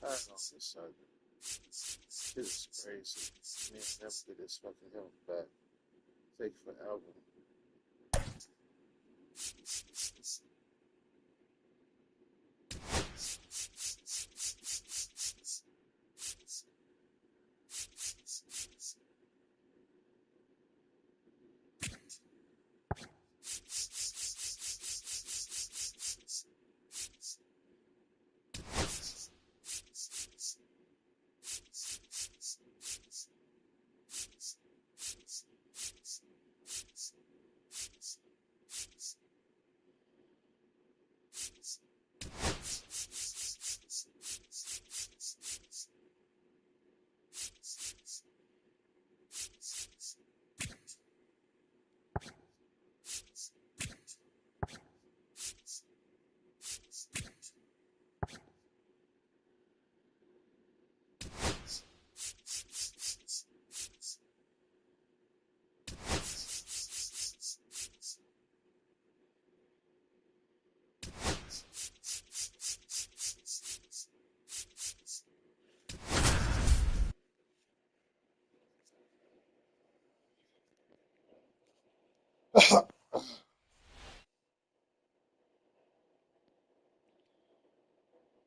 I don't know. This is crazy. Man, never get this fucking health back. Take forever.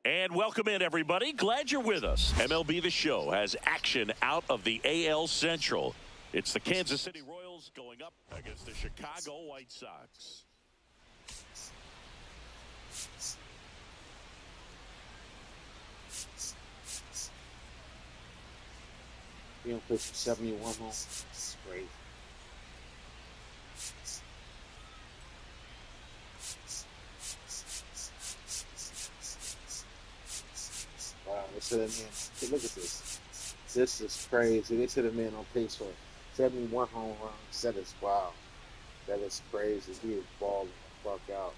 And welcome in, everybody. Glad you're with us. MLB The Show has action out of the AL Central. It's the Kansas City Royals going up against the Chicago White Sox. Being put for 71 home. It's great. Wow, they said that man. Look at this. This is crazy. They said a man on pace for 71 home runs. That is wow. That is crazy. He is balling the fuck out.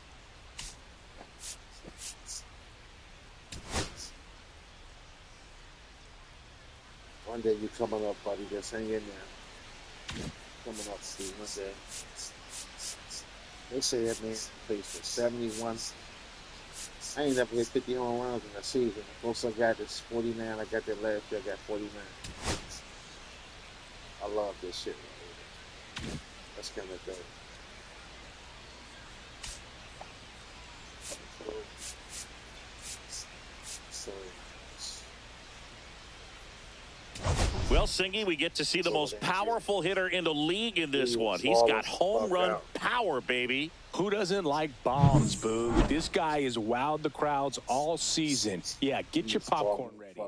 One day you coming up, buddy. Just hang in there. Coming up, Steve. One day. They say that man plays for 71. I ain't never hit 50 home runs in a season. Most I got is 49. I got that last year. I got 49. I love this shit right here. That's kind of dope. Well, Singy, we get to see the most powerful hitter in the league in this one. He's got home run power, baby. Who doesn't like bombs, Boo? This guy has wowed the crowds all season. Yeah, get your popcorn ready.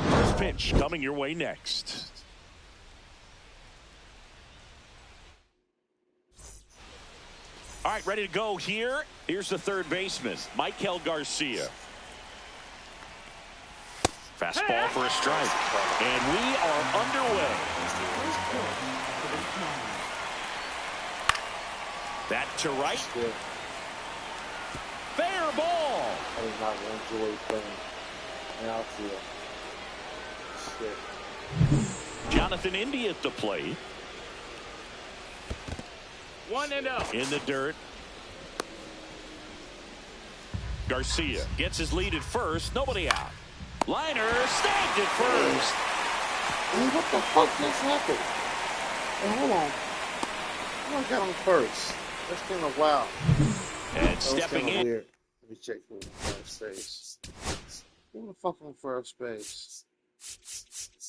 First pitch coming your way next. All right, ready to go here. Here's the third baseman, Michael Garcia. Fastball for a strike. And we are underway. That to right. Fair ball. I did not enjoy playing in outfield. Shit. Jonathan Indy at the plate. 1-0. In the dirt. Garcia gets his lead at first. Nobody out. Liner snagged at first. Hey, what the fuck just happened? Hey, hold on. I got on first. That's kind of wild. And stepping in. Weird. Let me check who on first base. Who the fuck on first base?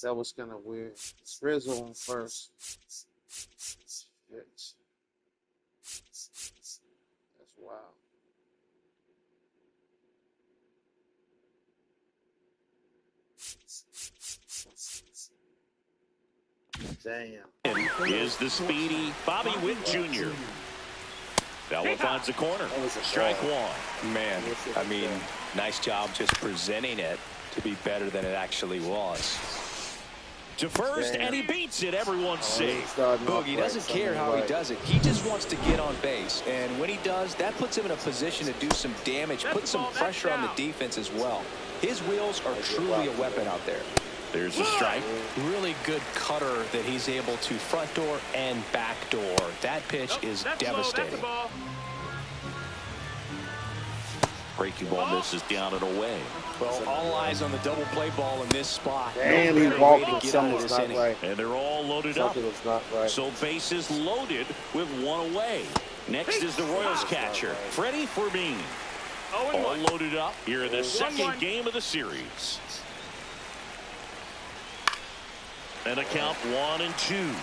That was kind of weird. It's Rizzo on first. Shit. That's wild. Damn. Is the speedy Bobby Witt Jr. That one finds the corner. Strike one. Man, I mean, nice job just presenting it to be better than it actually was. to first, and he beats it. Everyone's safe. Boogie doesn't care how he does it. He just wants to get on base. And when he does, that puts him in a position to do some damage, put some pressure on the defense as well. His wheels are truly a weapon out there. There's a strike. Really good cutter that he's able to front door and back door. That pitch is devastating. Breaking ball misses down and away. Well, all eyes on the double play ball in this spot. Damn, he walked. Something's not right. And they're all loaded up. Something's not right. So bases loaded with one away. Next is the Royals catcher, Freddie Fermin. All loaded up here in the second game of the series. And a count 1-2.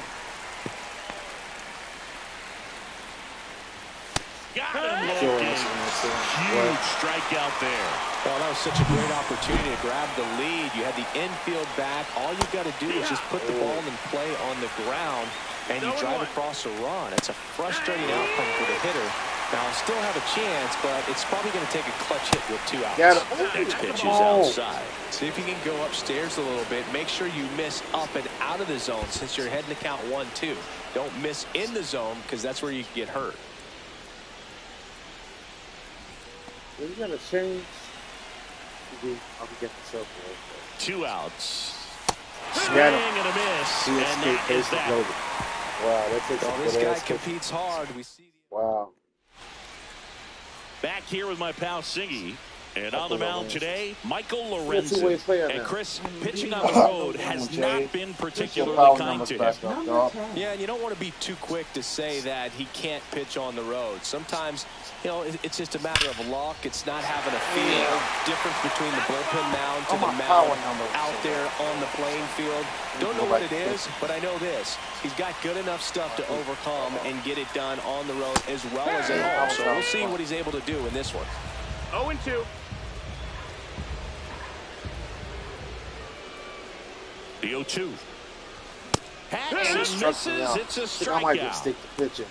Got him looking. Huge strikeout there. Well, that was such a great opportunity to grab the lead. You had the infield back. All you've got to do is just put the ball in play on the ground, and you drive across a run. It's a frustrating outcome for the hitter. Now, he'll still have a chance, but it's probably going to take a clutch hit with 2 outs. Next pitch is outside. See if you can go upstairs a little bit. Make sure you miss up and out of the zone since you're heading to count 1-2. Don't miss in the zone because that's where you can get hurt. Are you gonna change? I'll get myself 2 outs. Swing Got and a miss, and that is that. Wow, that takes well, this guy competes hard. We see. Wow. Back here with my pal Singy. And on the mound today, Michael Lorenzen. And Chris, pitching on the road has not been particularly kind to him. Yeah, and you don't want to be too quick to say that he can't pitch on the road. Sometimes, you know, it's just a matter of luck. It's not having a feel. Difference between the bullpen mound to the mound out there on the playing field. Don't know what it is, but I know this. He's got good enough stuff to overcome and get it done on the road as well as at home. So we'll see what he's able to do in this one. 0-2. The 0-2. Hacks and misses. It's a strikeout. I might just stick to pitching.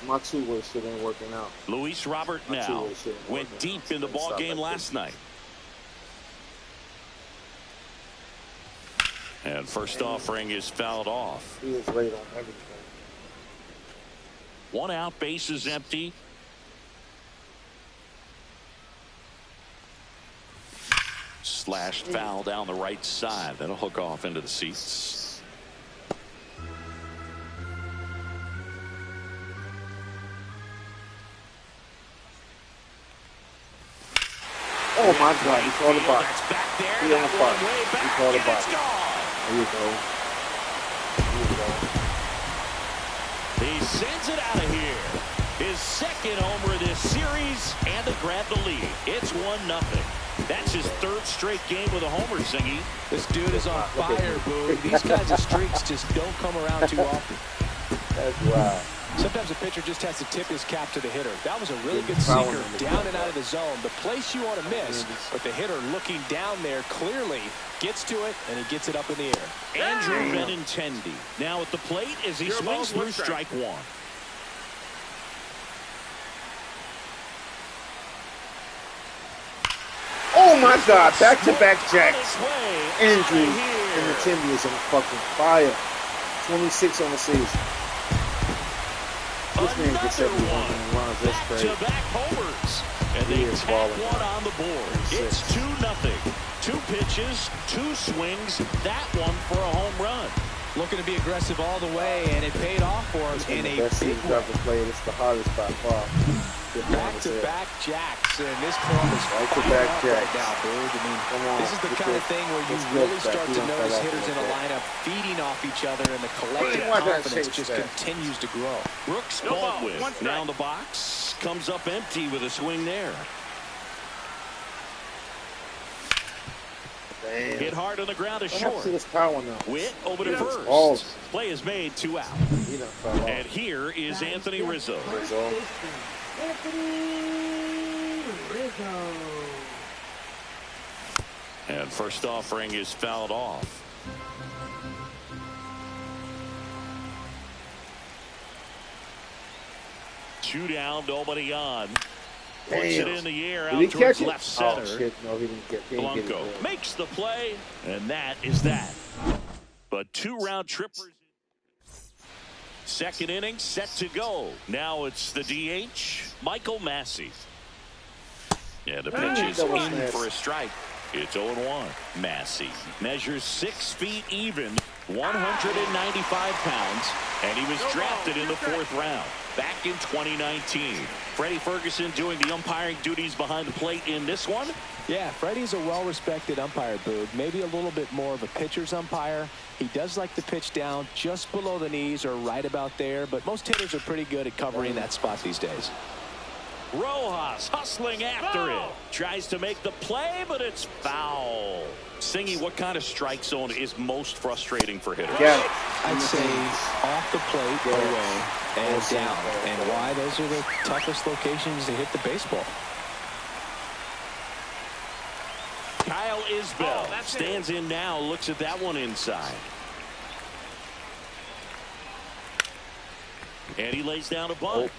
My two-way shit ain't working out. Luis Robert now went deep in the ball game last night. And first offering is fouled off. He is late on everything. 1 out, base is empty. Slashed foul down the right side. That'll hook off into the seats. Oh my God, he called the box. He on the box. He called the box. There you go. There you go. He sends it out of here. His second homer of this series, and to grab the lead. It's 1-0. That's his 3rd straight game with a homer, Singy. This dude is on fire, Boo. These kinds of streaks just don't come around too often. That's wild. Sometimes a pitcher just has to tip his cap to the hitter. That was a really good sinker down and out of the zone. The place you want to miss, but the hitter looking down there clearly gets to it, and he gets it up in the air. Andrew Benintendi now at the plate as he swings through strike 1. Oh my God, back-to-back jacks. Andrew Benintendi is on fucking fire. 26 on the season. This man gets everyone and runs. That's crazy. Back-to-back homers. And they tack one on the board. It's 2-0. 2 pitches, 2 swings. That one for a home run. Looking to be aggressive all the way, and it paid off for him in a big way. It's the hardest by far. Back-to-back jacks, and this club is back-to-back right now, dude. I mean, this is the kind of thing where you really start to notice hitters in a lineup feeding off each other, and the collective confidence just continues to grow. Brooks Baldwin now in the box, comes up empty with a swing there. Damn. Hit hard on the ground is short. Witt over to first. Play is made, 2 out. And here is Anthony Rizzo. And first offering is fouled off. Two down, nobody on. Puts it in the air out towards left center. Oh, shit. No, he didn't get it. Blanco makes the play, and that is that. but 2 round trippers. Second inning set to go. Now it's the DH, Michael Massey. Yeah, the pitch is in for a strike. It's 0-1. Massey measures 6 feet even, 195 pounds, and he was drafted in the 4th round back in 2019. Freddie Ferguson doing the umpiring duties behind the plate in this one. Yeah, Freddie's a well-respected umpire, Boog. Maybe a little bit more of a pitcher's umpire. He does like to pitch down just below the knees or right about there, but most hitters are pretty good at covering that spot these days. Rojas hustling after it. Tries to make the play, but it's foul. Singy, what kind of strike zone is most frustrating for hitters? Yeah. I'd say off the plate, away, and down. And why? Those are the toughest locations to hit the baseball. Kyle Isbell stands in now, looks at that one inside. And he lays down a bunt.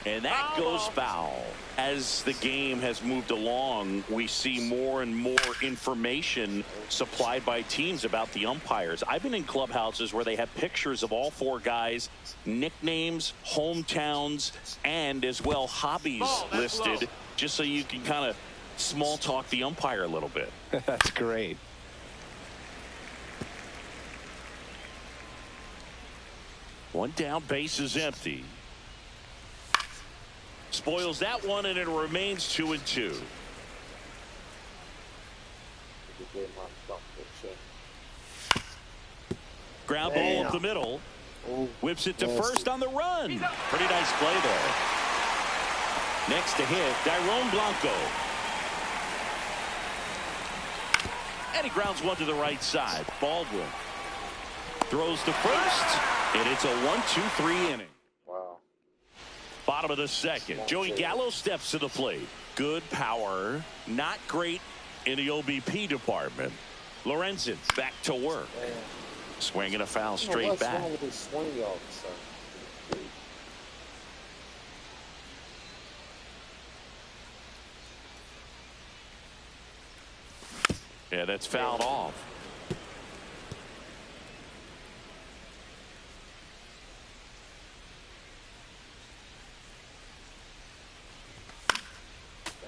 And that goes foul. As the game has moved along, we see more and more information supplied by teams about the umpires. I've been in clubhouses where they have pictures of all 4 guys, nicknames, hometowns, and as well hobbies listed, just so you can kind of small talk the umpire a little bit. That's great. One down, base is empty. Spoils that one, and it remains 2-2. Ground ball up the middle. Whips it to first on the run. Pretty nice play there. Next to hit, Dairon Blanco. And he grounds one to the right side. Baldwin throws to first, and it's a 1-2-3 inning. Bottom of the second. Joey Gallo steps to the plate. Good power. Not great in the OBP department. Lorenzen back to work. Swinging a foul straight back. Yeah, that's fouled off.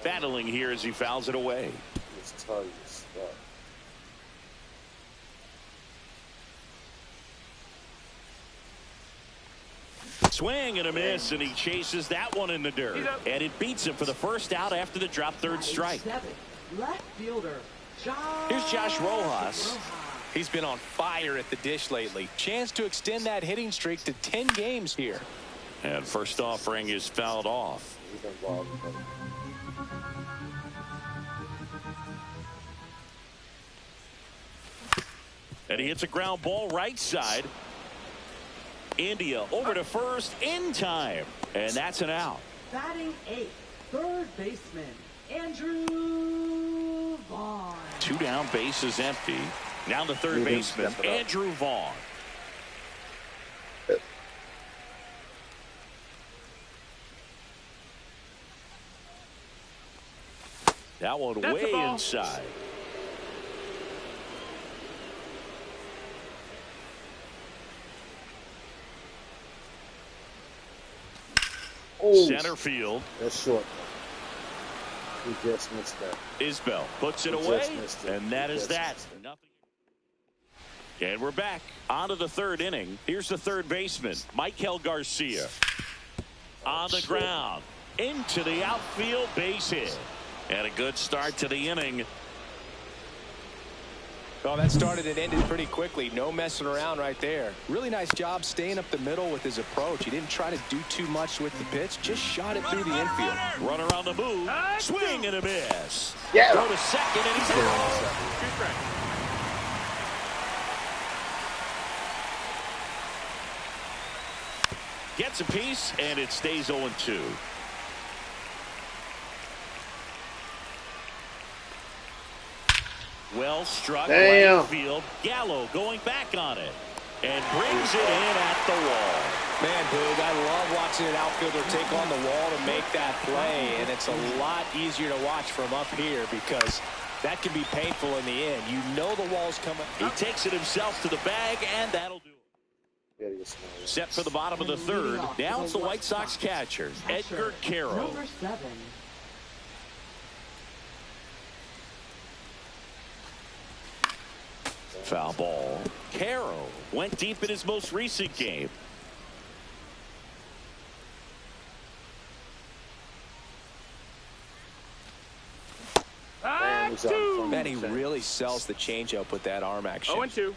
Battling here as he fouls it away. Swing and a miss, and he chases that one in the dirt. And it beats him for the first out after the drop third strike. Left fielder. Here's Josh Rojas. He's been on fire at the dish lately. Chance to extend that hitting streak to 10 games here. And first offering is fouled off. And he hits a ground ball right side. India over to first in time. And that's an out. Batting 8th, third baseman, Andrew Vaughn. 2 down, bases empty. Now the third baseman, Andrew Vaughn. That one way inside. Center field. That's short. He just missed that. Isbell puts it away, and that is that. Nothing. And we're back onto the third inning. Here's the third baseman, Michael Garcia. On the ground, into the outfield, base hit. And a good start to the inning. Well, that started and ended pretty quickly. No messing around right there. Really nice job staying up the middle with his approach. He didn't try to do too much with the pitch. Just shot it through the infield. Runner on the move. Swing and a miss. Yeah. Throw to second, and he's out. Gets a piece, and it stays 0-2. Well struck right field. Gallo going back on it and brings it in at the wall. Man, Boog, I love watching an outfielder take on the wall to make that play, and it's a lot easier to watch from up here because That can be painful in the end. You know the wall's coming. He takes it himself to the bag, and that'll do it. Set for the bottom of the third. Now it's the White Sox catcher, Edgar Carroll. Number 7. Foul ball. Carroll went deep in his most recent game. Man, he really sells the changeup with that arm action. 0-2.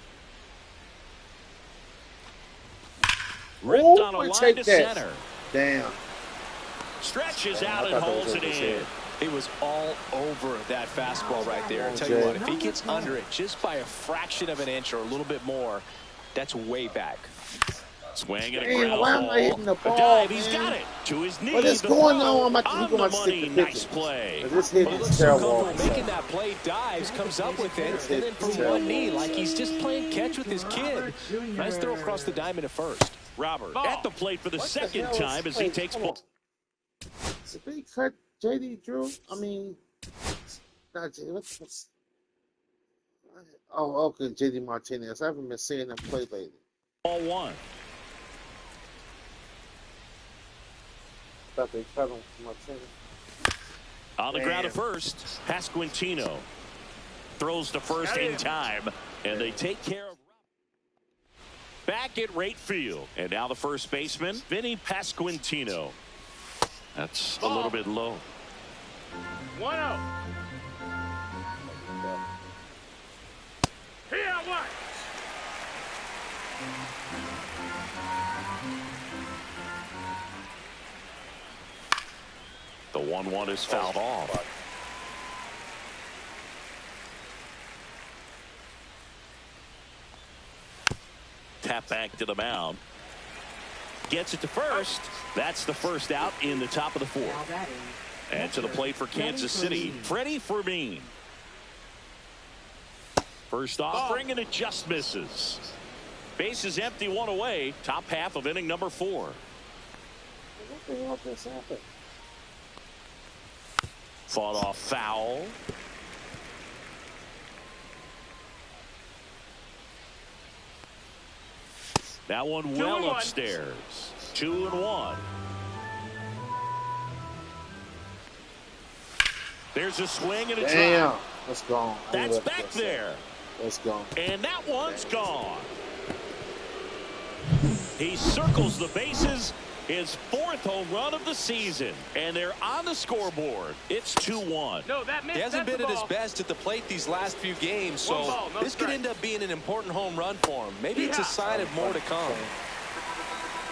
Ripped on a line to that. center. Damn. Stretches out and holds it in. He was all over that fastball right there. I'll tell you what, if he gets under it just by a fraction of an inch or a little bit more, that's way back. Swing and a Damn, ground why am I hitting the ball. ball, A dive, he's got it. To his knee. What is the going throw on? On the money. Nice play. This hit Well, he is looks so terrible. comfortable making that play, dives, comes up with it, and then from one knee, like he's just playing catch with his kid. Nice throw across the diamond at first. Robert at the plate for the second time as he takes ball. Did they cut J.D. Drew? I mean, not J.D. What's oh, okay, J.D. Martinez. I haven't been seeing him play lately. Ball one. Thought they cut him from Martinez. On the ground at first, Pasquantino throws to first in time, and they take care of. Back at right field, and now the first baseman, Vinny Pasquantino. That's a little bit low. 1-0. Here, what? The 1-1 is fouled off. Tap back to the mound. Gets it to first. That's the first out in the top of the fourth. And to the plate for Kansas City, Freddie Fermin. First offering, and it just misses. Base is empty, one away. Top half of inning number 4. What the hell just happened? Fought off foul. That one well upstairs. 2-1. There's a swing and a Damn. drop. Let's go. That's back there. Let's go. And that one's gone. He circles the bases. His 4th home run of the season. And they're on the scoreboard. It's 2-1. No, that missed. He hasn't been at his best at the plate these last few games, so this could end up being an important home run for him. Maybe it's a sign of more to come.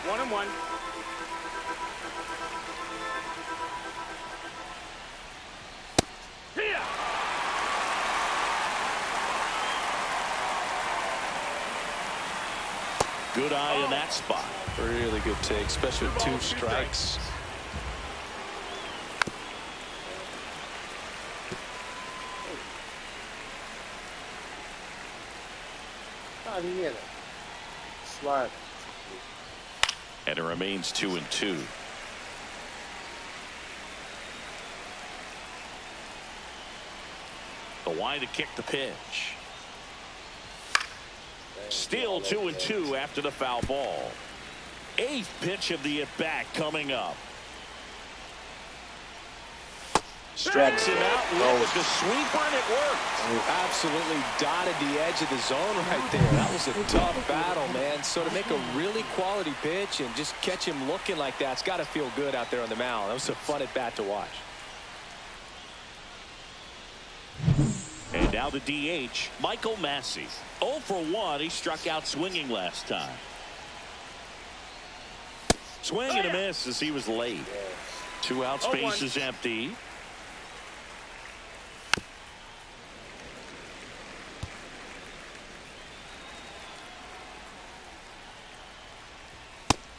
1-1. Here. Good eye in that spot. Really good take, especially with 2 strikes. How did he hit it? Slide. And it remains 2-2. The wind to kick the pitch. Still 2-2 after the foul ball. 8th pitch of the at-bat coming up. Strikes him out with the sweeper, and it worked. Absolutely dotted the edge of the zone right there. That was a tough battle, man. So to make a really quality pitch and just catch him looking like that, it's got to feel good out there on the mound. That was a fun at-bat to watch. And now the DH, Michael Massey. 0 for 1. He struck out swinging last time. Swing and a miss as he was late. 2 out, space is empty.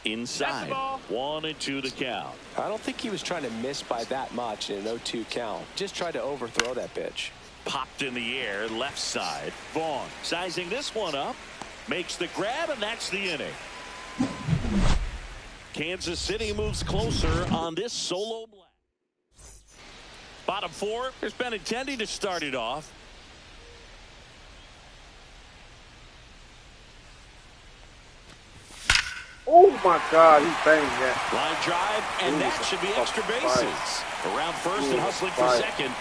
Inside. 1-2 the count. I don't think he was trying to miss by that much in an 0-2 count. Just tried to overthrow that pitch. Popped in the air, left side. Vaughn sizing this one up. Makes the grab, and that's the inning. Kansas City moves closer on this solo blast. Bottom four, there's Benintendi to start it off. Oh my God, he banged that. Line drive, and that should be extra bases. Around first and hustling for second.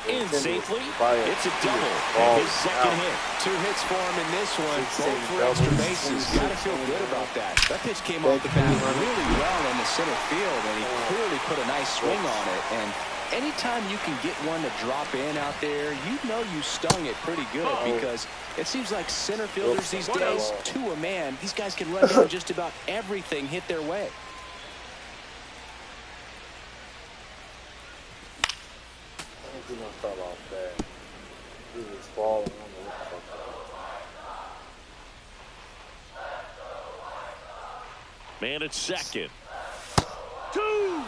In safely, it's a double, and his second hit. 2 hits for him in this one, both for extra bases. Got to feel good about that. That pitch came off the bat really well in the center field, and he clearly put a nice swing on it. And anytime you can get one to drop in out there, you know you stung it pretty good because it seems like center fielders these days, to a man, these guys can run down just about everything hit their way. He gonna fell off bad. He was falling on the left. Man at second. 2.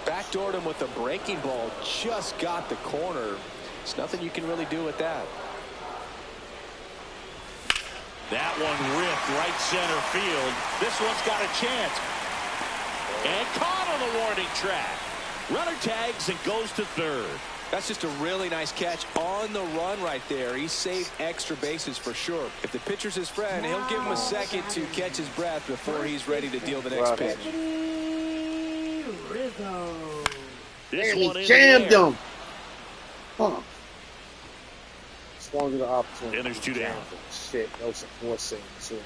Backdoored him with a breaking ball. Just got the corner. There's nothing you can really do with that. That one ripped right center field. This one's got a chance. And caught on the warning track. Runner tags and goes to third. That's just a really nice catch on the run right there. He saved extra bases for sure. If the pitcher's his friend, he'll give him a second to catch his breath before he's ready to deal the next pitch. This Man, one he jammed him. Huh. Swung to the opportunity. And there's 2 down. Shit, that was a 4-seam too.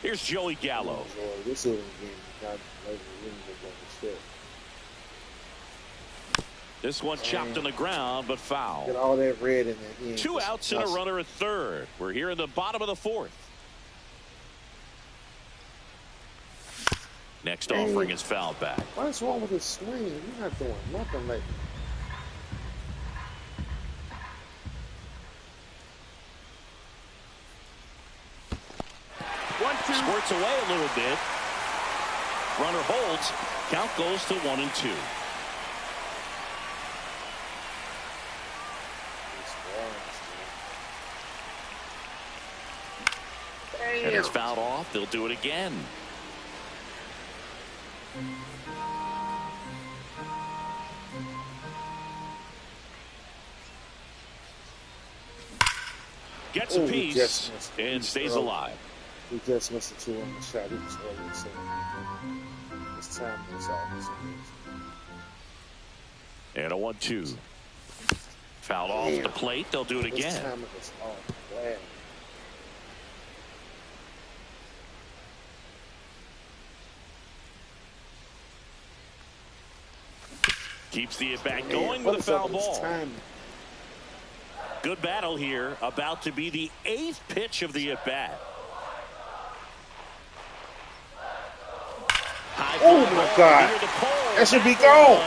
Here's Joey Gallo. This is a game. Not like shit. This one chopped on the ground, but foul. Get all that red in there. 2 outs and a runner at third. We're here in the bottom of the 4th. Next offering is fouled back. What's wrong with his swing? You're not doing nothing lately. Squirts away a little bit. Runner holds. Count goes to 1-2. And it's fouled off. They'll do it again. Gets a piece and stays alive. He just missed a 2 on the shot. He was early, so his time was off. And a 1-2. Fouled off the plate. They'll do it again. His time was off. Wow. Keeps the at-bat going with a foul ball. Good battle here. About to be the 8th pitch of the at-bat. Oh my God! That should be gone.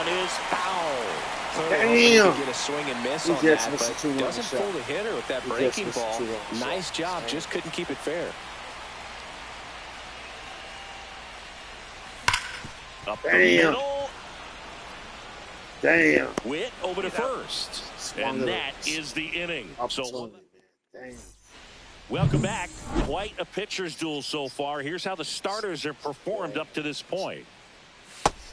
Damn! Get a swing and miss on that, but doesn't fool the hitter with that breaking ball. Nice job, just couldn't keep it fair. Up the middle. Damn. Witt over to first. And that is the inning. So, welcome back. Quite a pitcher's duel so far. Here's how the starters have performed up to this point.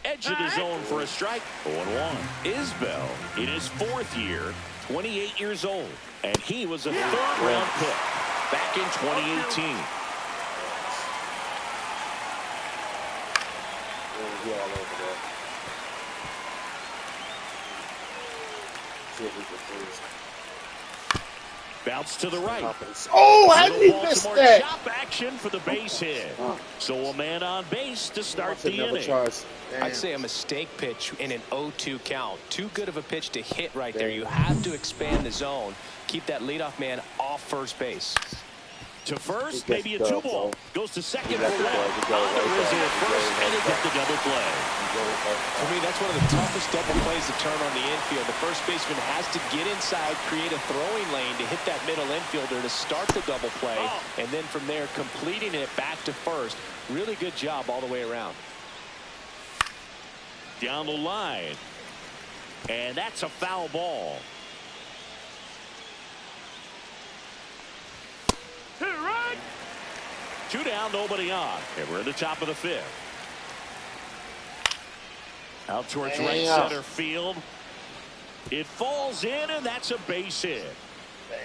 Edge of the zone for a strike. 0-1. Isbell in his 4th year, 28 years old. And he was a 3rd-round pick back in 2018. Bounce to the right. Oh, how did he miss that? Chop action for the base hit. So a man on base to start the inning. I'd say a mistake pitch in an 0-2 count. Too good of a pitch to hit right there. You have to expand the zone. Keep that leadoff man off first base. To first, maybe a 2-ball. Goes to second for left. On to Rizzo at first, and they get the double play. For me, that's one of the toughest double plays to turn on the infield. The first baseman has to get inside, create a throwing lane to hit that middle infielder to start the double play, and then from there, completing it back to first. Really good job all the way around. Down the line. And that's a foul ball. 2 down, nobody on. And we're in the top of the 5th. Out towards right center field. It falls in, and that's a base hit. Damn.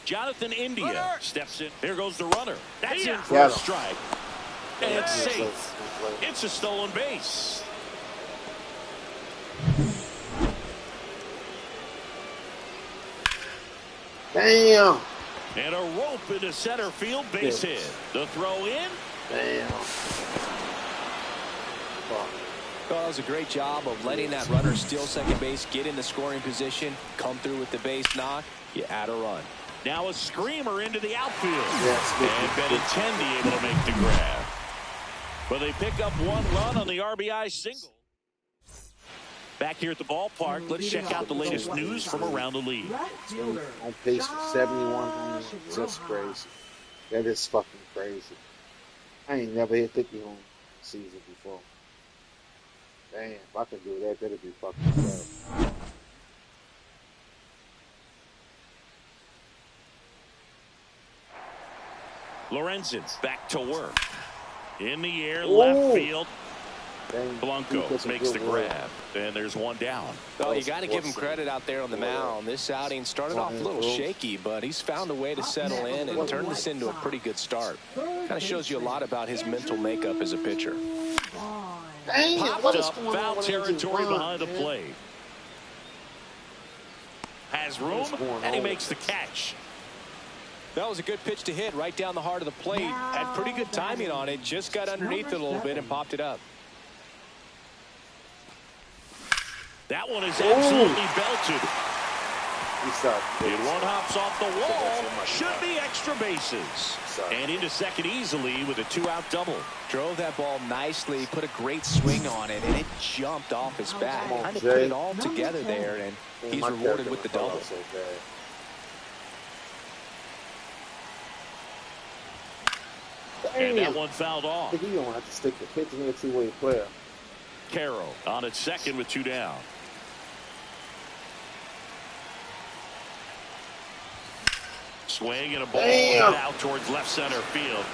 Jonathan India steps in. There goes the runner. That's in for Got a him. strike. And it's safe. It's a stolen base. Damn. And a rope into center field, base hit. The throw in. Damn. Well, that was a great job of letting that runner steal second base, get in the scoring position, come through with the base knock. You add a run. Now a screamer into the outfield. Yes, and Benintendi able to make the grab. But they pick up one run on the RBI single. Back here at the ballpark, let's check out the latest news from around the league. On pace for 71 home runs. Just crazy. That is fucking crazy. I ain't never hit 50 home season before. Damn, if I could do that, that'd be fucking incredible. Lorenzen back to work. In the air, left field. Dang, Blanco makes the grab. And there's one down. Oh, you got to give him credit out there on the mound. This outing started off a little shaky, but he's found a way to settle in and turn this into a pretty good start. Kind of shows you a lot about his mental makeup as a pitcher. Dang, Popped up, foul territory behind the plate. Has room, and he makes the catch. That was a good pitch to hit right down the heart of the plate. Had pretty good timing on it. Just got underneath it a little bit and popped it up. That one is absolutely belted. And one hops off the wall. Should be extra bases. And into second easily with a 2-out double. Drove that ball nicely, put a great swing on it, and it jumped off his bat. Kind of put it all together there, and he's rewarded with the double. And that one fouled off. I think you don't have to stick the pitch in a two-way player. Carroll on at second with 2 down. Swing and a ball out towards left center field.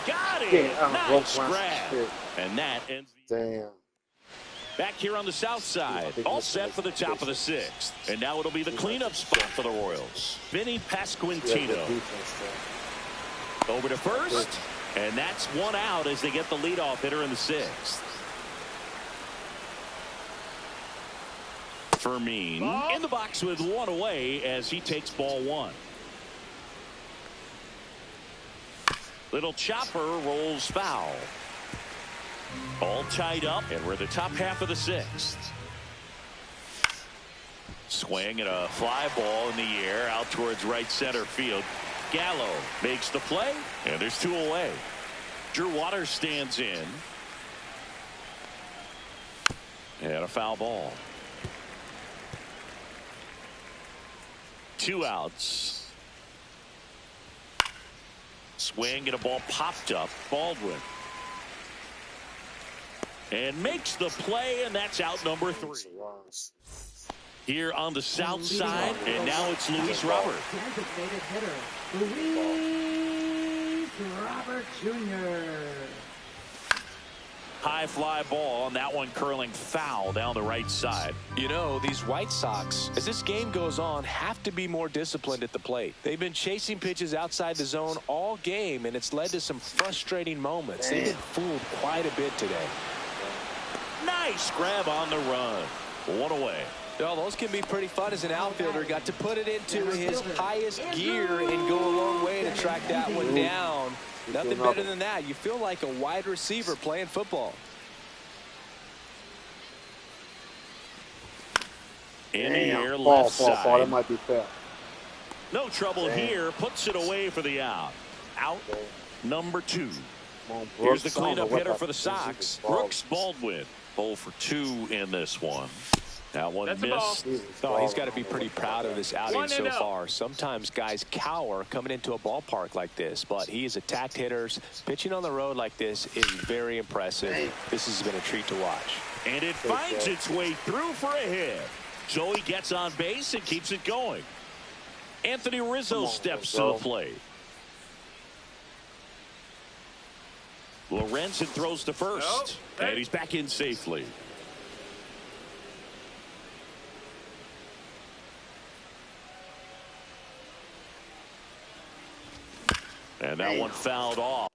Got it. Nice grab. And that ends. Damn. Back here on the south side, all set for the top of the 6th. And now it'll be the cleanup spot for the Royals. Vinny Pasquantino over to first. And that's 1 out as they get the leadoff hitter in the 6th. Fermin in the box with 1 away as he takes ball 1. Little chopper rolls foul. All tied up, and we're the top half of the 6th. Swing and a fly ball in the air out towards right center field. Gallo makes the play, and there's 2 away. Drew Waters stands in. And a foul ball. 2 outs. Swing and a ball popped up. Baldwin. And makes the play, and that's out number 3. Here on the south side, and now it's Luis Robert. Designated hitter, Luis Robert Jr. High fly ball, and that one curling foul down the right side. You know, these White Sox, as this game goes on, have to be more disciplined at the plate. They've been chasing pitches outside the zone all game, and it's led to some frustrating moments. They've been fooled quite a bit today. Nice grab on the run. 1 away. Well, those can be pretty fun as an outfielder. Got to put it into his highest gear and go a long way to track that one down. Nothing better than that. You feel like a wide receiver playing football. In the air, left side. That might be fair. No trouble here. Puts it away for the out. Out number 2. Here's the cleanup hitter for the Sox. Brooks Baldwin. 0 for 2 in this one. That one missed. Oh, he's got to be pretty proud of this outing so far. Sometimes guys cower coming into a ballpark like this, but he has attacked hitters. Pitching on the road like this is very impressive. This has been a treat to watch. And it finds its way through for a hit. So he gets on base and keeps it going. Anthony Rizzo steps to the plate. Lorenzen throws to first. And he's back in safely. And that one fouled off.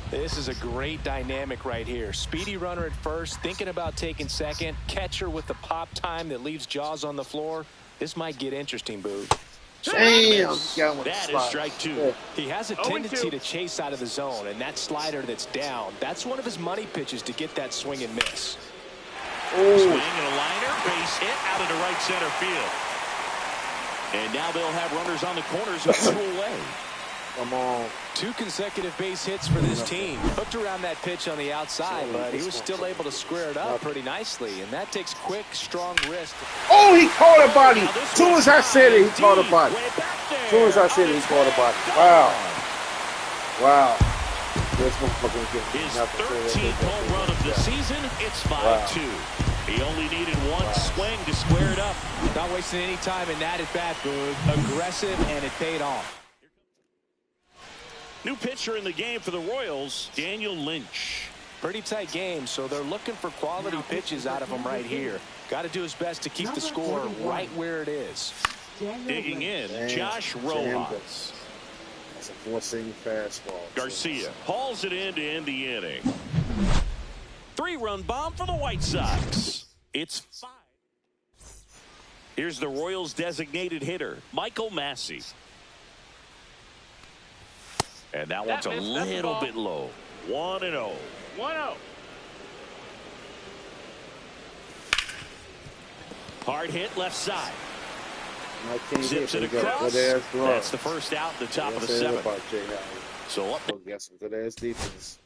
This is a great dynamic right here. Speedy runner at first, thinking about taking second. Catcher with the pop time that leaves Jaws on the floor. This might get interesting, Boog. Damn. That is strike two. He has a tendency to chase out of the zone, and that slider that's down, that's one of his money pitches to get that swing and miss. Swing and a liner, base hit out into right center field. And now they'll have runners on the corners with 2 away. Come on. 2 consecutive base hits for this team. Hooked around that pitch on the outside, but he was still able to square it up pretty nicely. And that takes quick, strong wrist. Oh, he caught a body. As soon as I said it, he caught a body. As soon as I said it, he caught a body. Wow. Wow. This motherfucker getting his 13th home run of the season. It's 5-2. He only needed one swing to square it up. Not wasting any time in that at bat, Boog. Aggressive, and it paid off. New pitcher in the game for the Royals, Daniel Lynch. Pretty tight game, so they're looking for quality pitches out of him right here. Got to do his best to keep the score right where it is. Digging in, Josh Rojas. That's a 4-seam fastball. Garcia hauls it in to end the inning. 3-run bomb for the White Sox. It's 5. Here's the Royals' designated hitter, Michael Massey. And that one's a little bit low. 1-0. 1-0. Hard hit left side. Zips it across. That's the first out in the top of the 7th. So up. Got some good ass defense.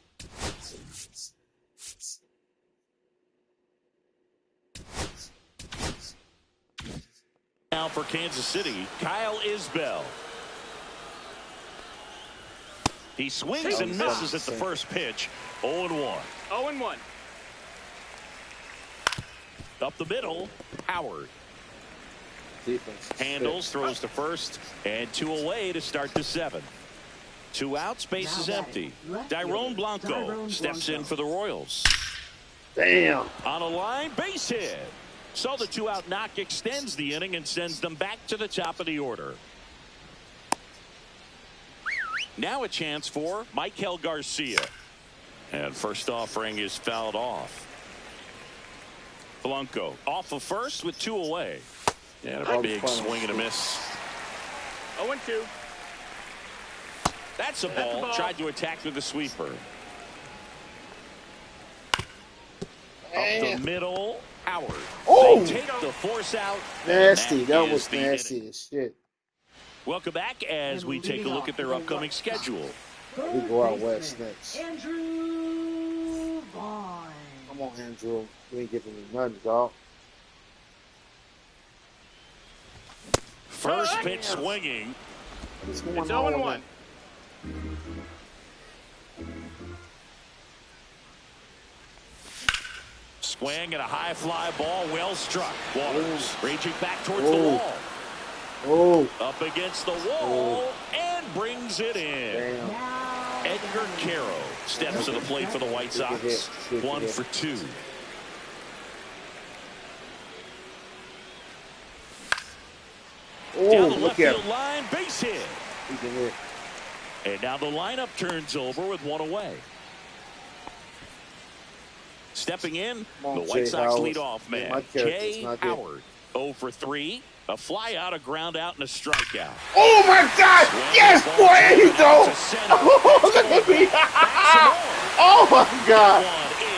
Now for Kansas City, Kyle Isbell. He swings and misses at the first pitch. 0-1. 0-1. Up the middle, Howard. Defense. Handles, throws to first, and 2 away to start the 7th. 2 outs, base is empty. Dairon Blanco steps in for the Royals. Damn. On a line, base hit. So the 2-out knock extends the inning and sends them back to the top of the order. Now a chance for Michael Garcia. And first offering is fouled off. Blanco off of first with 2 away. And a big swing and a miss. 0-2. That's a ball. Tried to attack with the sweeper. Up the middle, Howard. Oh! They take the force out. Nasty. That was nasty as shit. Welcome back as we take a look at their upcoming schedule. We go out west next. Andrew Vaughn. Come on, Andrew. You ain't giving me nothing, dog. First pitch swinging. It's 0-1. Swing and a high fly ball, well struck. Waters reaching back towards the wall. Oh. Up against the wall and brings it in. Damn. Edgar Caro steps to the plate for the White Sox. 1 for 2. Down the left field line, base hit. And now the lineup turns over with 1 away. Stepping in, the White Sox leadoff man, Jay Howard. 0 for 3. A fly out, a ground out, and a strikeout. Oh my God! Yes, boy! There you go! Oh, look at me! Oh my God!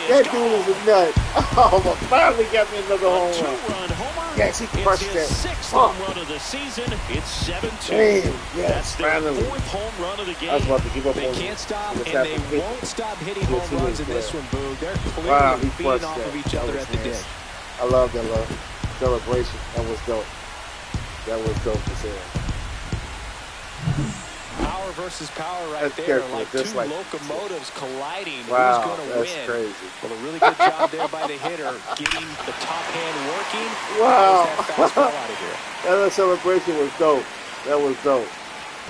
That dude is a nut. Oh, but finally got me another home run. 2-run homer. Yes, he crushed that. It's his 6th home run of the season. It's 7-2. Damn, yes, That's their finally. 4th home run of the game. I was about to give up They on can't stop, the and they won't stop hitting home runs in this one, Boog. They're Wow, clearly he feeding crushed off that. of each other at the That was dish. nice. I love that celebration. That was dope. That was dope as hell. Power versus power right there. Like two locomotives colliding. Wow, who's going to that's win? crazy. Well, a really good job there by the hitter, getting the top hand working. Wow. That fastball out of here. That celebration was dope. That was dope.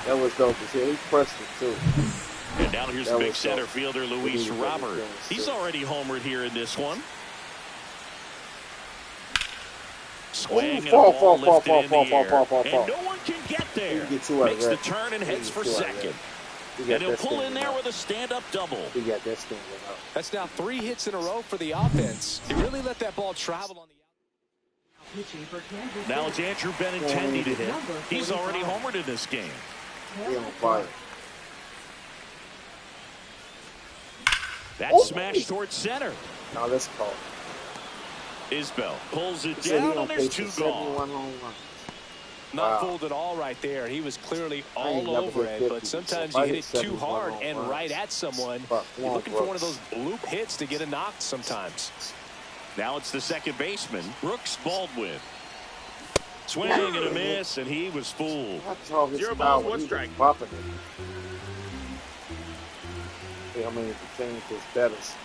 That was dope as hell. He crushed it too. And now here's that big center dope. fielder Luis Robert. He's already homered here in this one. Swing and fall, ball lifted in the air, and no one can get there. Makes the turn and heads for second. And he'll pull in there with a stand-up double. He got that stand up. That's now 3 hits in a row for the offense. He really let that ball travel on the outside. Now it's Andrew Benintendi to hit. He's already homered in this game. He on fire. That smash towards center. Now let's call. Isbell pulls it down, and there's 2 gone. Not fooled at all right there. He was clearly all over it, but sometimes you hit it too hard and right at someone. You're looking for one of those bloop hits to get a knock sometimes. Now it's the second baseman, Brooks Baldwin. Swing and a miss, and he was fooled. 0 balls, 1 strike. I mean, to change this better shit.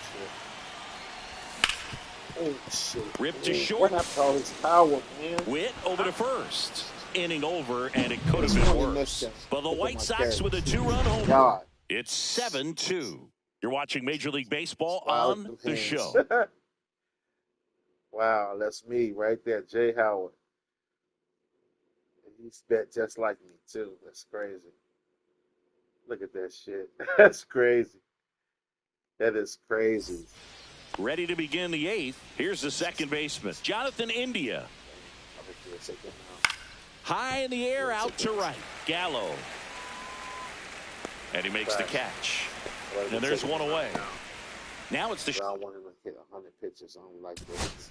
Oh, shit. Ripped to short. What happened to all his power, man? Witt over to first. Inning over, and it could have been worse. But the White Sox with a 2-run homer. It's 7-2. You're watching Major League Baseball on the show. Wow, that's me right there, Jay Howard. And he's bet just like me, too. That's crazy. Look at that shit. That's crazy. That is crazy. Ready to begin the 8th. Here's the second baseman, Jonathan India. High in the air, out to right. Gallo. And he makes the catch. And there's one away. Now it's the... I want him to hit 100 pitches. I don't like this.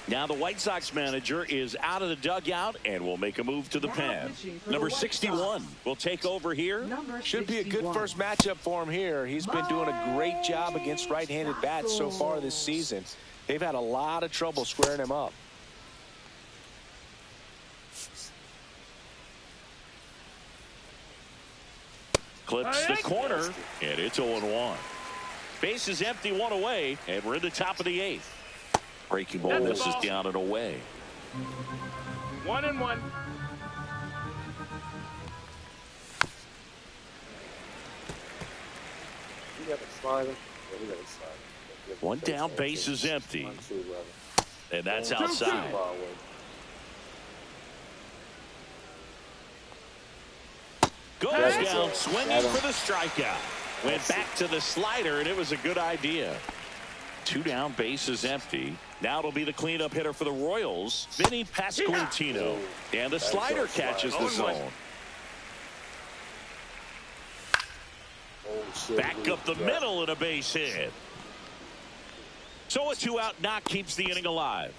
Now the White Sox manager is out of the dugout and will make a move to the pen. Number 61 will take over here. Should be a good first matchup for him here. He's been doing a great job against right-handed bats so far this season. They've had a lot of trouble squaring him up. Clips the corner, and it's 0-1. Base is empty, 1 away, and we're in the top of the 8th. Breaking ball misses down and away. 1-1. We got a slider. Yeah, we got a slider. One down, base is empty. And that's outside. Goes down, swinging for the strikeout. Went back to the slider, and it was a good idea. 2 down, base is empty. Now it'll be the cleanup hitter for the Royals, Vinny Pasquantino. And the slider catches the zone. Back up the middle and a base hit. So a 2-out knock keeps the inning alive.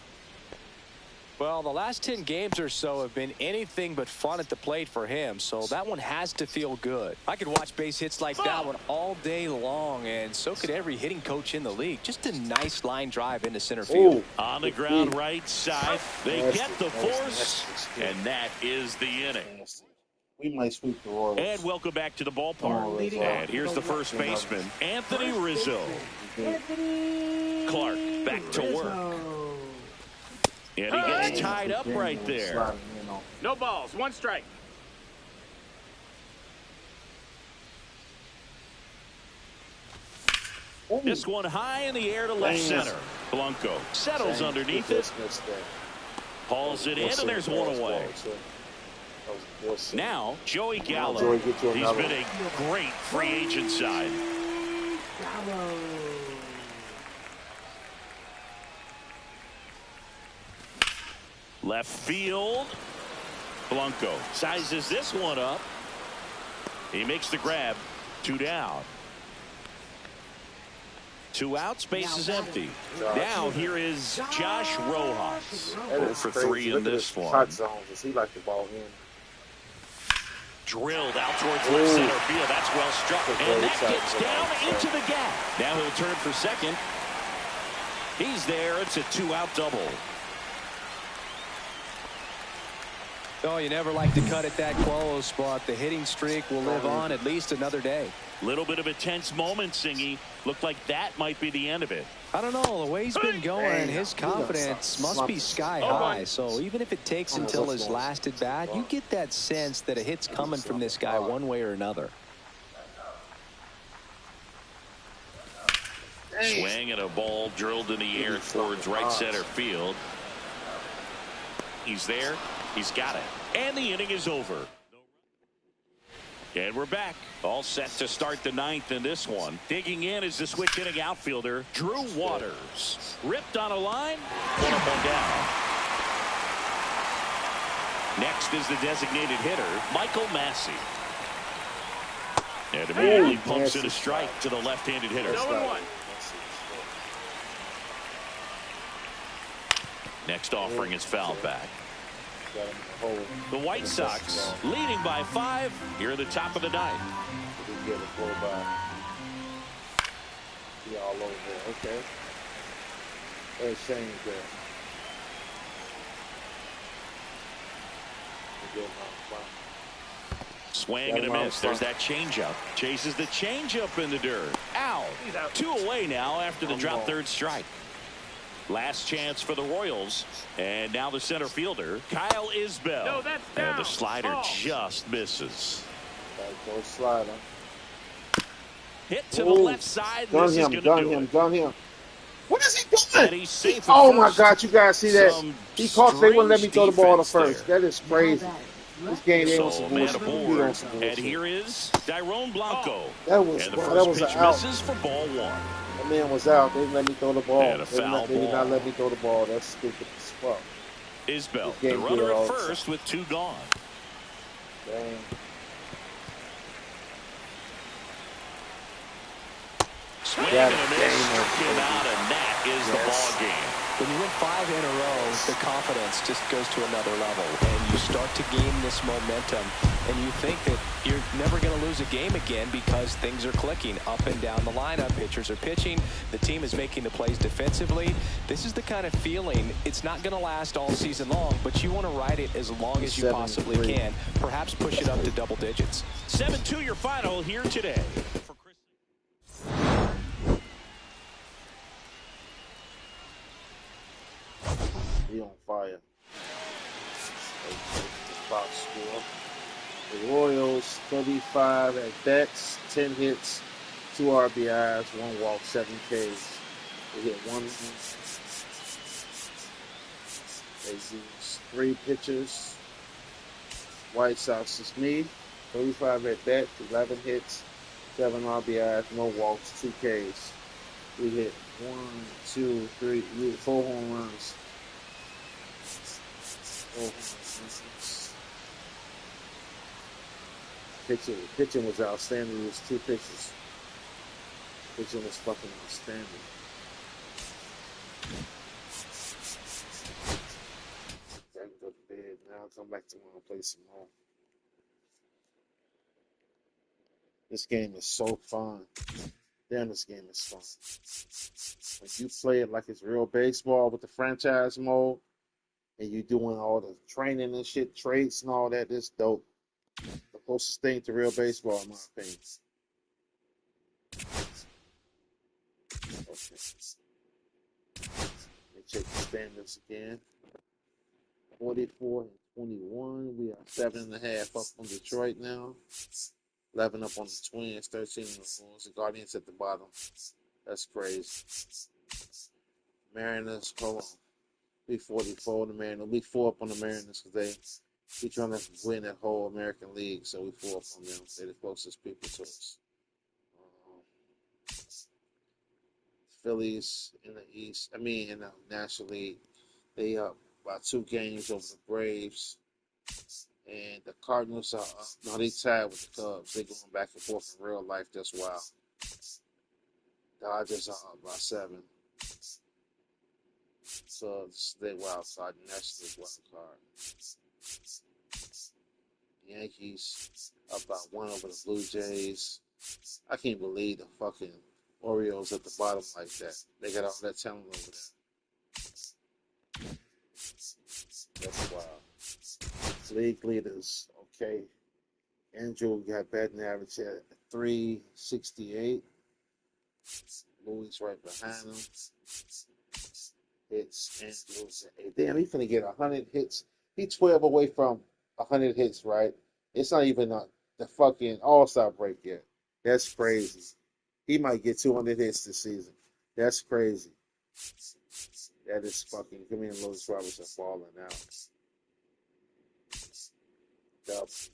Well, the last 10 games or so have been anything but fun at the plate for him, so that one has to feel good. I could watch base hits like that one all day long, and so could every hitting coach in the league. Just a nice line drive into center field. On the ground right side, they get the force, and that is the inning. We might sweep the Royals. And welcome back to the ballpark. And here's the first baseman, Anthony Rizzo. Clark back to work. And he gets tied up right there. No balls, 1 strike. This one high in the air to left center. Blanco settles underneath it. Hauls it in, and there's 1 away. Now, Joey Gallo. He's been a great free agent sign. Left field. Blanco sizes this one up. He makes the grab. 2 down. 2 outs, base is empty. Now here is Josh Rojas. 0 for 3 in this one. Hot zones. He like the ball in. drilled out towards left center field. That's well struck. And that gets down into the gap. Now he'll turn for second. He's there. It's a 2-out double. Oh, you never like to cut it that close, but the hitting streak will live on at least another day. Little bit of a tense moment, Singy. Looked like that might be the end of it. I don't know. The way he's been going, his confidence must be sky high. So even if it takes until his last at bat, you get that sense that a hit's coming from this guy one way or another. Swing and a ball drilled in the air towards right center field. He's there. He's got it. And the inning is over. And we're back. All set to start the ninth in this one. Digging in is the switch hitting outfielder, Drew Waters. Ripped on a line. One up, one down. Next is the designated hitter, Michael Massey. And immediately pumps in a strike to the left-handed hitter. 0-1. Next offering is fouled back. The White Sox leading by 5 here at the top of the ninth. Get a blow by. Be all over there. Okay. There's Shane there. Swing and a miss. There's that changeup. Chases the changeup in the dirt. Out. 2 away now after the drop third strike. Last chance for the Royals. And now the center fielder, Kyle Isbell. No, that's down. And the slider just misses. Go slider. Hit to the left side. This is going to do it. What is he doing? And he's safe Oh at my first. God, you guys see that? He caught. They wouldn't let me throw the ball to first. There. That is crazy. This game ain't on So some man bullshit. aboard. And here is Tyrone Blanco. That was and the that first was pitch an out. misses for ball 1. That man was out. They didn't let me throw the ball. And a foul They did not ball. let me throw the ball. That's stupid as fuck. Isbell, This the game runner good all at the first with 2 gone. Dang. Swing and a miss, struck him out, and that is the ball game. When you win 5 in a row, the confidence just goes to another level, and you start to gain this momentum, and you think that you're never going to lose a game again because things are clicking up and down the lineup. Pitchers are pitching. The team is making the plays defensively. This is the kind of feeling. It's not going to last all season long, but you want to ride it as long as you possibly can. Perhaps push it up to double digits. 7-2 your final here today. He on fire. Box score. The Royals 35 at bats, 10 hits, 2 RBIs, 1 walk, 7 Ks. They hit 1. They use 3 pitchers. White Sox is me. 35 at bats, 11 hits, 7 RBIs, no walks, 2 Ks. We hit 1, 2, 3, 4 home runs. Pitching was outstanding. It was 2 pitches. Pitching was fucking outstanding. I can go to bed now. I'll come back tomorrow and play some more. This game is so fun. Damn, this game is fun. When you play it like it's real baseball with the franchise mode, and you doing all the training and shit, traits and all that, it's dope. The closest thing to real baseball, in my opinion. Okay. Let me check the standings again. 44 and 21. We are 7.5 up on Detroit now. 11 up on the Twins. 13 on the Royals. The Guardians at the bottom. That's crazy. Mariners, hold on. We 44 on the Mariners. We 4 up on the Mariners because we trying to win that whole American League, so we 4 up on them. They're the closest people to us. Phillies in the East. I mean, in the National League, they up by 2 games over the Braves. And the Cardinals are up. No, they tied with the Cubs. They're going back and forth in real life. That's wild. Dodgers are up by 7. So they wild card. The National League wild card. Yankees Up by 1 over the Blue Jays. I can't believe the fucking Orioles at the bottom like that. They got all that talent over there. That's wild. League leaders, okay. Andrew got batting average at 368. Louis right behind him. Hits, Andrews at 8. Damn, he finna get 100 hits. He 12 away from 100 hits, right? It's not even the fucking All-Star break yet. That's crazy. He might get 200 hits this season. That's crazy. That is fucking. Give me Louis Robinson falling out. Doubles.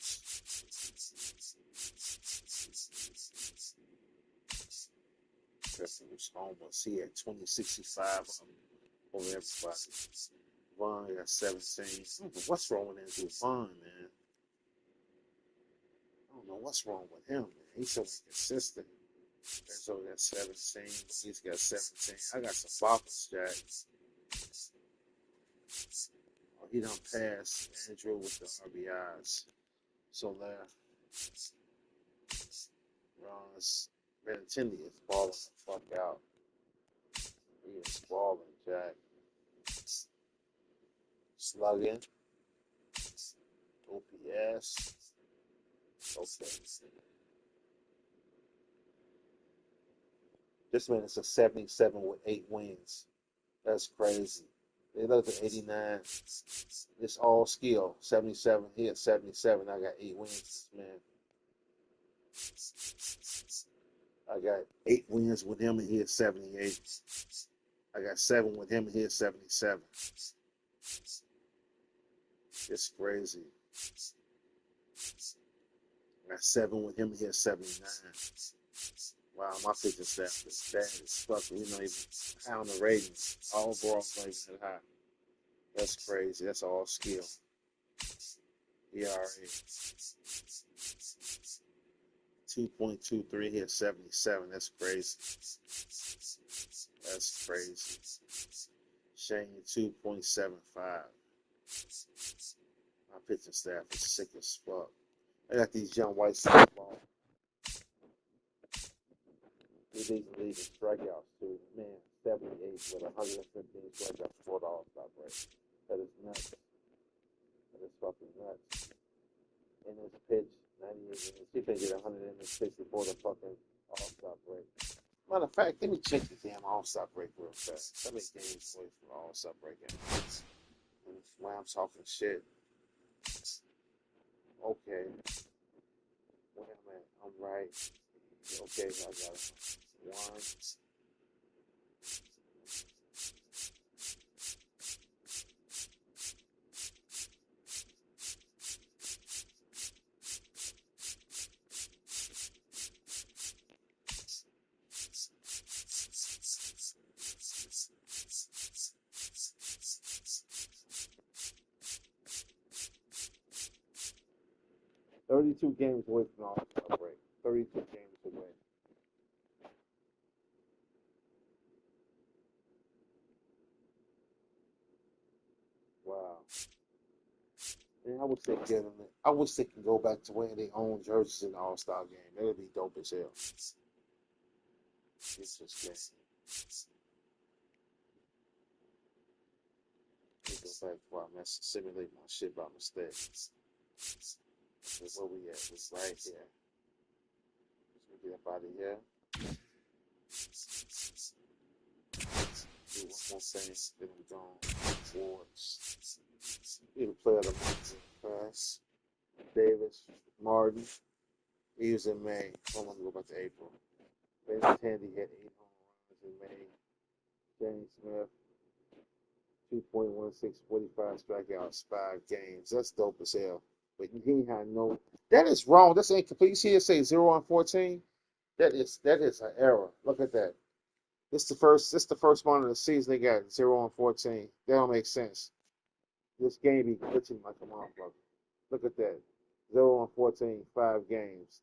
Jefferson almost. He had 2065 over everybody. Vaughn got 17. What's wrong with Andrew Vaughn, man? I don't know what's wrong with him, man. He's so inconsistent. Enzo got 17. He's got 17. I got some boppers, Jack. Oh, he done passed Andrew with the RBIs. So there. Ron's Benintendi is balling the fuck out. He is balling, Jack. Slugging. OPS. Okay. This man is a 77 with 8 wins. That's crazy. They look at 89. It's all skill. 77. He had 77. I got 8 wins, man. I got 8 wins with him and he had 78. I got 7 with him and he had 77. It's crazy. I got 7 with him and he had 79. Wow, my pitching staff is bad as fuck. We not even high on the ratings. All overall not even that high. That's crazy. That's all skill. ERA 2.23. He had 77. That's crazy. That's crazy. Shane 2.75. My pitching staff is sick as fuck. I got these young Whitesox balls. He leads the league in strikeouts too. Man, 78 with 115 strikeouts before the All-Star break. That is nuts. That is fucking nuts. In his pitch, 98 innings. He can get 100 in his pitch before the fucking All-Star break. Matter of fact, let me check the damn All-Star break real fast. How many games away from the All-Star break? Why I'm talking shit. Okay. Wait a minute. I'm right. Okay, I got it. 1. 32 games away from the All-Star break. 32 games away. Wow. Man, I wish they can go back to wearing their own jerseys in the All-Star game. That'd be dope as hell. It's just game. Let me go back before I simulate my shit by mistake. Where we at? It's right here. Let's get up out of here. Do one more thing, then we're gone. Awards. Either player of the month. Pass. Davis, Martin. He was in May. I want to go back to April. Benintendi had 8 home runs in May. James Smith, 2.16, 45 strikeouts, 5 games. That's dope as hell. But he had no. That is wrong. That's incomplete. You see it say 0 on 14? That is an error. Look at that. This the first one of the season they got 0 on 14. That don't make sense. This game be glitching like a motherfucker. Look at that. 0 on 14, 5 games.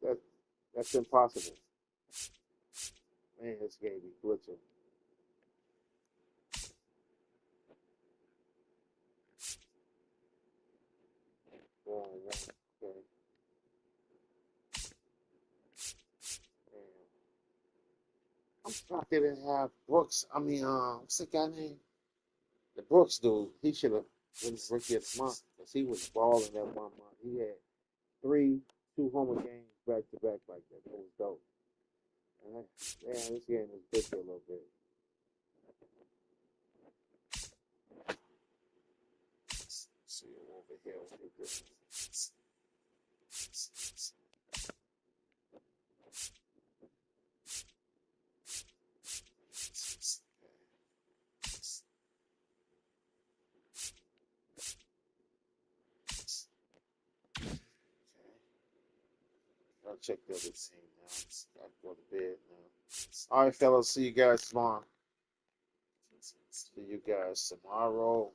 That's impossible. Man, this game be glitching. Okay. thought they didn't have Brooks. I mean, what's the guy name? The Brooks dude. He should have been rookie of the month because he was balling that 1 month. He had 2 homer games back to back like that. That was dope. And this game was good for a little bit. Let's see over here. I'll check the other team now. Gotta go to bed now. All right, fellas. See you guys tomorrow. See you guys tomorrow.